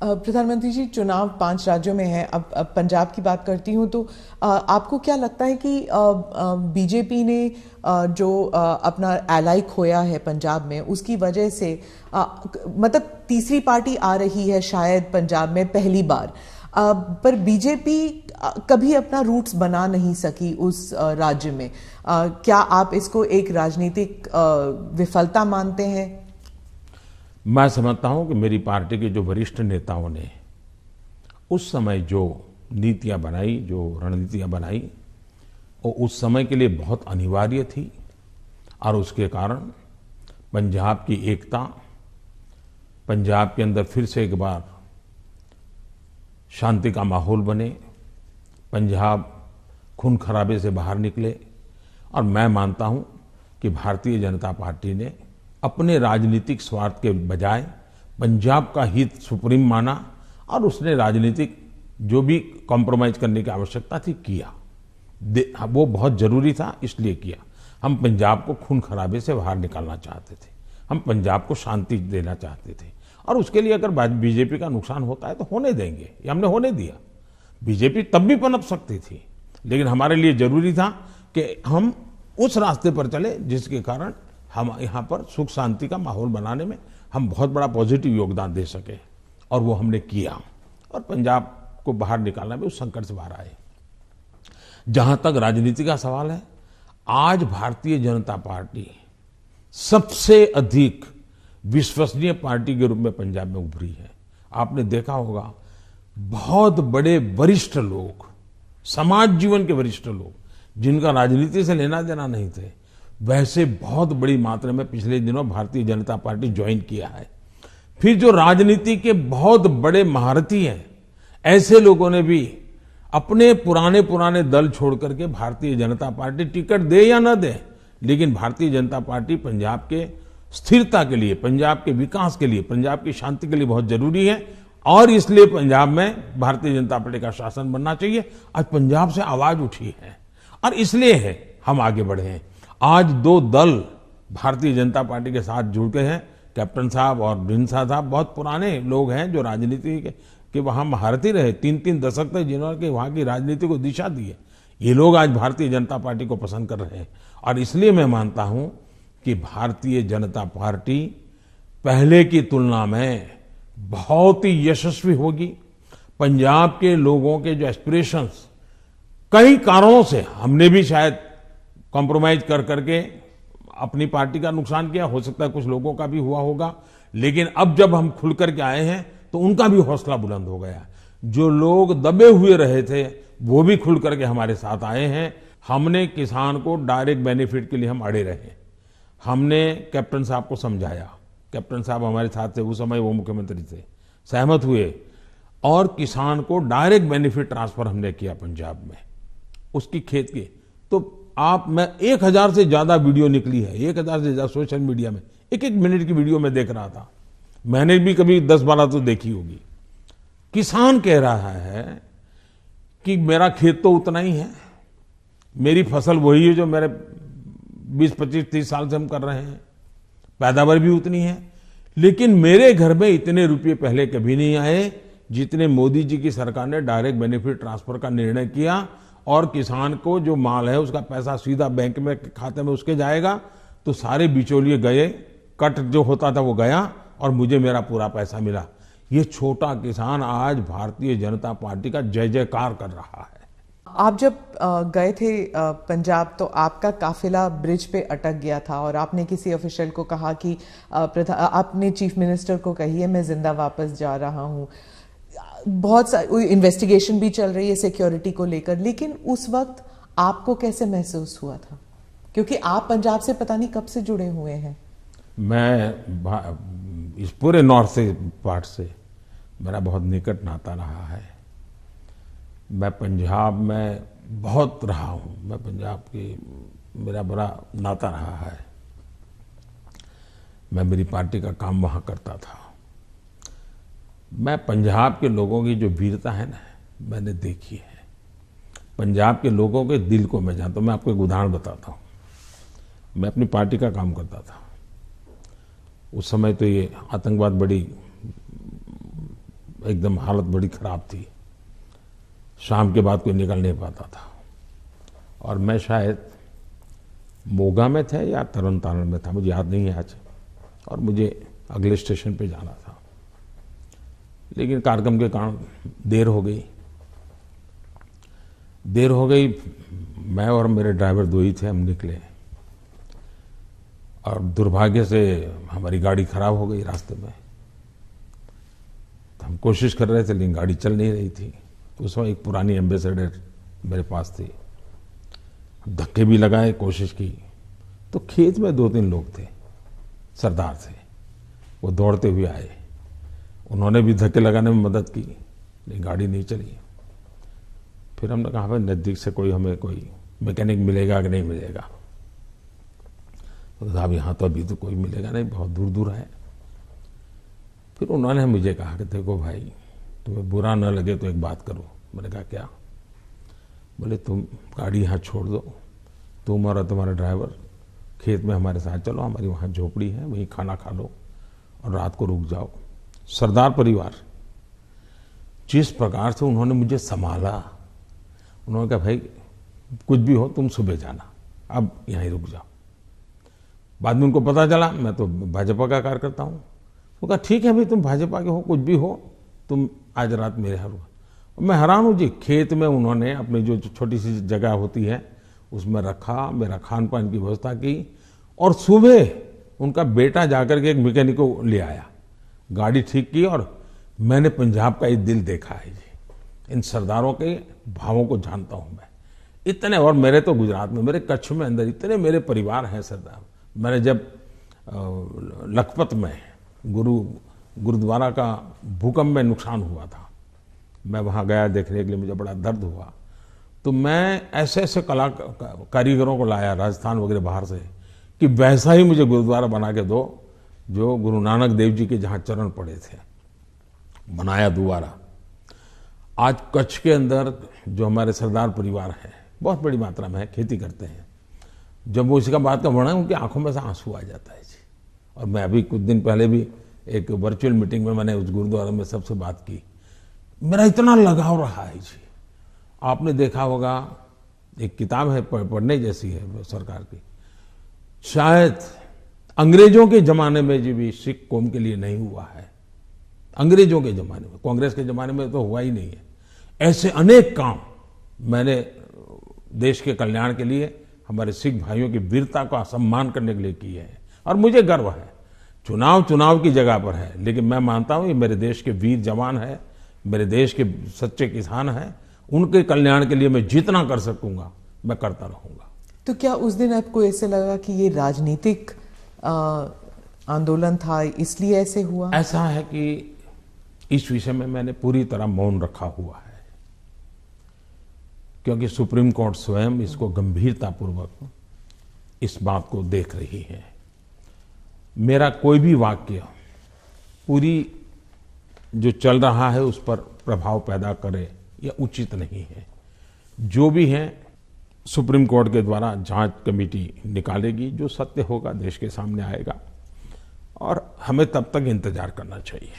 प्रधानमंत्री जी, चुनाव 5 राज्यों में है। अब पंजाब की बात करती हूँ तो आपको क्या लगता है कि बीजेपी ने जो अपना एलाई खोया है पंजाब में, उसकी वजह से मतलब तीसरी पार्टी आ रही है शायद पंजाब में पहली बार, पर बीजेपी कभी अपना रूट्स बना नहीं सकी उस राज्य में। क्या आप इसको एक राजनीतिक विफलता मानते हैं? मैं समझता हूं कि मेरी पार्टी के जो वरिष्ठ नेताओं ने उस समय जो नीतियां बनाई, जो रणनीतियां बनाई, वो उस समय के लिए बहुत अनिवार्य थी और उसके कारण पंजाब की एकता, पंजाब के अंदर फिर से एक बार शांति का माहौल बने, पंजाब खून खराबे से बाहर निकले। और मैं मानता हूं कि भारतीय जनता पार्टी ने अपने राजनीतिक स्वार्थ के बजाय पंजाब का हित सुप्रीम माना और उसने राजनीतिक जो भी कॉम्प्रोमाइज करने की आवश्यकता थी किया। वो बहुत जरूरी था, इसलिए किया। हम पंजाब को खून खराबे से बाहर निकालना चाहते थे, हम पंजाब को शांति देना चाहते थे और उसके लिए अगर बीजेपी का नुकसान होता है तो होने देंगे, ये हमने होने दिया। बीजेपी तब भी पनप सकती थी, लेकिन हमारे लिए जरूरी था कि हम उस रास्ते पर चले जिसके कारण हम यहाँ पर सुख शांति का माहौल बनाने में हम बहुत बड़ा पॉजिटिव योगदान दे सके, और वो हमने किया और पंजाब को बाहर निकालना भी उस संकट से बाहर आए। जहां तक राजनीति का सवाल है, आज भारतीय जनता पार्टी सबसे अधिक विश्वसनीय पार्टी के रूप में पंजाब में उभरी है। आपने देखा होगा, बहुत बड़े वरिष्ठ लोग, समाज जीवन के वरिष्ठ लोग, जिनका राजनीति से लेना देना नहीं थे, वैसे बहुत बड़ी मात्रा में पिछले दिनों भारतीय जनता पार्टी ज्वाइन किया है। फिर जो राजनीति के बहुत बड़े महारथी हैं, ऐसे लोगों ने भी अपने पुराने दल छोड़ करके भारतीय जनता पार्टी टिकट दे या ना दे, लेकिन भारतीय जनता पार्टी पंजाब के स्थिरता के लिए, पंजाब के विकास के लिए, पंजाब की शांति के लिए बहुत जरूरी है और इसलिए पंजाब में भारतीय जनता पार्टी का शासन बनना चाहिए। आज पंजाब से आवाज उठी है और इसलिए है हम आगे बढ़े हैं। आज 2 दल भारतीय जनता पार्टी के साथ जुड़ गए हैं। कैप्टन साहब और ढींडसा साहब बहुत पुराने लोग हैं जो राजनीति के वहां महारथी रहे, 3-3 दशक तक, जिन्होंने वहां की राजनीति को दिशा दी है। ये लोग आज भारतीय जनता पार्टी को पसंद कर रहे हैं और इसलिए मैं मानता हूं कि भारतीय जनता पार्टी पहले की तुलना में बहुत ही यशस्वी होगी। पंजाब के लोगों के जो एस्पिरेशंस, कई कारणों से हमने भी शायद कॉम्प्रोमाइज कर करके अपनी पार्टी का नुकसान किया, हो सकता है कुछ लोगों का भी हुआ होगा, लेकिन अब जब हम खुल करके आए हैं तो उनका भी हौसला बुलंद हो गया। जो लोग दबे हुए रहे थे वो भी खुल करके हमारे साथ आए हैं। हमने किसान को डायरेक्ट बेनिफिट के लिए हम अड़े रहे, हमने कैप्टन साहब को समझाया, कैप्टन साहब हमारे साथ थे, उस समय वो मुख्यमंत्री थे, सहमत हुए और किसान को डायरेक्ट बेनिफिट ट्रांसफर हमने किया पंजाब में उसकी खेत की। तो मैं 1000 से ज्यादा वीडियो निकली है, 1000 से ज्यादा सोशल मीडिया में, 1-1 मिनट की वीडियो में देख रहा था, मैंने भी कभी 10-12 तो देखी होगी। किसान कह रहा है कि मेरा खेत तो उतना ही है, मेरी फसल वही है जो मेरे 20-25-30 साल से हम कर रहे हैं, पैदावार भी उतनी है, लेकिन मेरे घर में इतने रुपये पहले कभी नहीं आए जितने मोदी जी की सरकार ने डायरेक्ट बेनिफिट ट्रांसफर का निर्णय किया और किसान को जो माल है उसका पैसा सीधा बैंक में खाते में उसके जाएगा। तो सारे बिचौलिए गए, कट जो होता था वो गया और मुझे मेरा पूरा पैसा मिला। ये छोटा किसान आज भारतीय जनता पार्टी का जय जयकार कर रहा है। आप जब गए थे पंजाब तो आपका काफिला ब्रिज पे अटक गया था और आपने किसी ऑफिशियल को कहा कि आपने चीफ मिनिस्टर को कहिए मैं जिंदा वापस जा रहा हूं। बहुत सारी इन्वेस्टिगेशन भी चल रही है सिक्योरिटी को लेकर, लेकिन उस वक्त आपको कैसे महसूस हुआ था, क्योंकि आप पंजाब से पता नहीं कब से जुड़े हुए हैं? मैं इस पूरे नॉर्थ से पार्ट से मेरा बहुत निकट नाता रहा है। मैं पंजाब में बहुत रहा हूं, मैं पंजाब की मेरा बड़ा नाता रहा है। मैं मेरी पार्टी का काम वहां करता था। मैं पंजाब के लोगों की जो वीरता है ना, मैंने देखी है। पंजाब के लोगों के दिल को मैं जानता हूं। मैं आपको एक उदाहरण बताता हूं। मैं अपनी पार्टी का काम करता था, उस समय तो ये आतंकवाद बड़ी एकदम हालत बड़ी खराब थी। शाम के बाद कोई निकल नहीं पाता था और मैं शायद मोगा में थे या तरन तारण में था, मुझे याद नहीं है आज, और मुझे अगले स्टेशन पे जाना था। लेकिन कार्यक्रम के कारण देर हो गई। मैं और मेरे ड्राइवर दो ही थे, हम निकले और दुर्भाग्य से हमारी गाड़ी खराब हो गई रास्ते में। तो हम कोशिश कर रहे थे लेकिन गाड़ी चल नहीं रही थी। उस समय एक पुरानी एम्बेसडर मेरे पास थी, धक्के भी लगाए, कोशिश की। तो खेत में 2-3 लोग थे, सरदार थे, वो दौड़ते हुए आए। उन्होंने भी धक्के लगाने में मदद की लेकिन गाड़ी नहीं चली। फिर हमने कहा भाई नज़दीक से हमें कोई मैकेनिक मिलेगा कि नहीं मिलेगा। तो साहब यहाँ तो अभी तो कोई मिलेगा नहीं, बहुत दूर दूर है। फिर उन्होंने मुझे कहा कि देखो भाई, तुम्हें बुरा न लगे तो एक बात करो। मैंने कहा क्या? बोले तुम गाड़ी यहाँ छोड़ दो, तुम और तुम्हारा ड्राइवर खेत में हमारे साथ चलो, हमारी वहाँ झोपड़ी है, वहीं खाना खा लो और रात को रुक जाओ। सरदार परिवार जिस प्रकार से उन्होंने मुझे संभाला, उन्होंने कहा भाई कुछ भी हो तुम सुबह जाना, अब यहीं रुक जाओ। बाद में उनको पता चला मैं तो भाजपा का कार्यकर्ता हूँ। वो कहा ठीक है भाई, तुम भाजपा के हो, कुछ भी हो, तुम आज रात मेरे यहाँ रुको। मैं हैरान हूँ जी, खेत में उन्होंने अपनी जो छोटी सी जगह होती है उसमें रखा, मेरा खान पान की व्यवस्था की, और सुबह उनका बेटा जाकर के एक मैकेनिक को ले आया, गाड़ी ठीक की। और मैंने पंजाब का ये दिल देखा है जी, इन सरदारों के भावों को जानता हूं मैं इतने। और मेरे तो गुजरात में, मेरे कच्छ में अंदर इतने मेरे परिवार हैं सरदार। मैंने जब लखपत में गुरुद्वारा का भूकंप में नुकसान हुआ था, मैं वहां गया देखने के लिए, मुझे बड़ा दर्द हुआ। तो मैं ऐसे ऐसे कारीगरों को लाया राजस्थान वगैरह बाहर से कि वैसा ही मुझे गुरुद्वारा बना के दो जो गुरु नानक देव जी के जहां चरण पड़े थे, बनाया दोबारा। आज कच्छ के अंदर जो हमारे सरदार परिवार है, बहुत बड़ी मात्रा में है, खेती करते हैं। जब वो इसका बात का वर्णन, उनकी आंखों में से आंसू आ जाता है जी। और मैं अभी कुछ दिन पहले भी एक वर्चुअल मीटिंग में मैंने उस गुरुद्वारा में सबसे बात की, मेरा इतना लगाव रहा है जी। आपने देखा होगा, एक किताब है पढ़ने जैसी है सरकार की, शायद अंग्रेजों के जमाने में जी भी सिख कौम के लिए नहीं हुआ है। अंग्रेजों के जमाने में, कांग्रेस के जमाने में तो हुआ ही नहीं है। ऐसे अनेक काम मैंने देश के कल्याण के लिए, हमारे सिख भाइयों की वीरता का सम्मान करने के लिए किए हैं। और मुझे गर्व है, चुनाव की जगह पर है, लेकिन मैं मानता हूं ये मेरे देश के वीर जवान है, मेरे देश के सच्चे किसान हैं, उनके कल्याण के लिए मैं जितना कर सकूंगा मैं करता रहूंगा। तो क्या उस दिन आपको ऐसे लगा कि ये राजनीतिक आंदोलन था इसलिए ऐसे हुआ? ऐसा है कि इस विषय में मैंने पूरी तरह मौन रखा हुआ है, क्योंकि सुप्रीम कोर्ट स्वयं इसको गंभीरतापूर्वक इस बात को देख रही है। मेरा कोई भी वाक्य पूरी जो चल रहा है उस पर प्रभाव पैदा करे यह उचित नहीं है। जो भी है सुप्रीम कोर्ट के द्वारा जांच कमेटी निकालेगी, जो सत्य होगा देश के सामने आएगा, और हमें तब तक इंतजार करना चाहिए।